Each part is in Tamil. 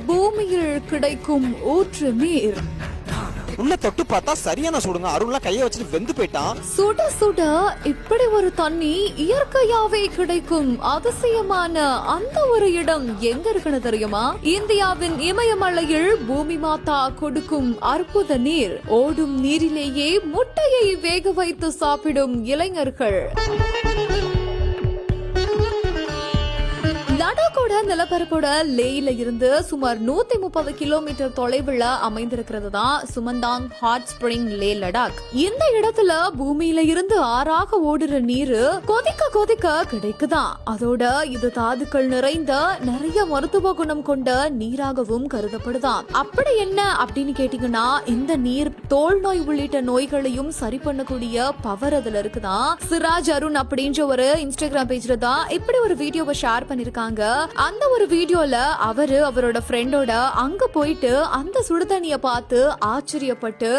பூமியில் கிடைக்கும் ஊற்று நீர். உள்ள தொட்டு பார்த்தா சரியான சுடுங்க. அருள்லாம் கையை வச்சுட்டு வெந்து போயிட்டான். சுட சுட இப்படி ஒரு தண்ணி இயற்கையாவே கிடைக்கும் அதிசயமான அந்த ஒரு இடம் எங்க இருக்குன்னு தெரியுமா? இந்தியாவின் இமயமலையில் பூமி மாதா கொடுக்கும் அற்புத நீர். ஓடும் நீரிலேயே முட்டையை வேக வைத்து சாப்பிடும் இளைஞர்கள். லடாக்கோட நிலப்பரப்போட லேயில இருந்து சுமார் 130 கிலோமீட்டர் தொலைவுல அமைந்திருக்கிறது தான் சுமந்தாங் ஹாட் ஸ்பிரிங் லே லடாக். இந்த இடத்துல பூமியில இருந்து ஆறாக ஓடுற நீரு கொதிக்க கொதிக்க கிடைக்குதான். அதோட இது தாதுக்கள் நிறைந்த நிறைய மருத்துவ குணம் கொண்ட நீராகவும் கருதப்படுதான். அப்படி என்ன அப்படின்னு கேட்டீங்கன்னா, இந்த நீர் தோல் நோய் உள்ளிட்ட நோய்களையும் சரி பண்ணக்கூடிய பவர் அதுல இருக்குதான். சிராஜ் அருண் அப்படின்ற ஒரு இன்ஸ்டாகிராம் பேஜ்ல தான் இப்படி ஒரு வீடியோவை ஷேர் பண்ணிருக்காங்க. அந்த ஒரு வீடியோல அவரோட ஃப்ரெண்டோட அங்க போயிட்டு அந்த சுடுதண்ணிய பார்த்து ஆச்சரியப்பட்டு,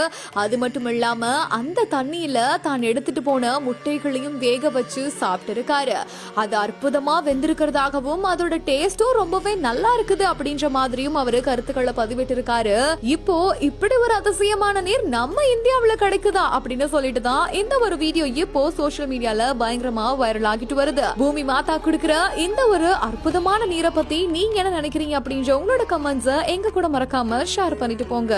அது மட்டும் இல்லாம அந்த தண்ணியில தான் எடுத்துட்டு போன முட்டைகளையும் வேக வச்சு சாப்பிட்டு இருக்காரு. அது அற்புதமா வெந்திருக்கிறதாகவும் அதோட டேஸ்டும் ரொம்பவே நல்லா இருக்குது அப்படின்ற மாதிரியும் அவரு கருத்துக்களை பதிவிட்டு இருக்காரு. இப்போ இப்படி ஒரு அதிசயமான நீர் நம்ம இந்தியாவுல கிடைக்குதா அப்படின்னு சொல்லிட்டு தான் இந்த ஒரு வீடியோ இப்போ சோசியல் மீடியால பயங்கரமா வைரல் ஆகிட்டு வருது. பூமி மாதா கொடுக்கிற இந்த ஒரு அற்புதமான நீரை பத்தி நீங்க என்ன நினைக்கிறீங்க அப்படின்ற உங்களோட கமெண்ட்ஸை எங்க கூட மறக்காம ஷேர் பண்ணிட்டு போங்க.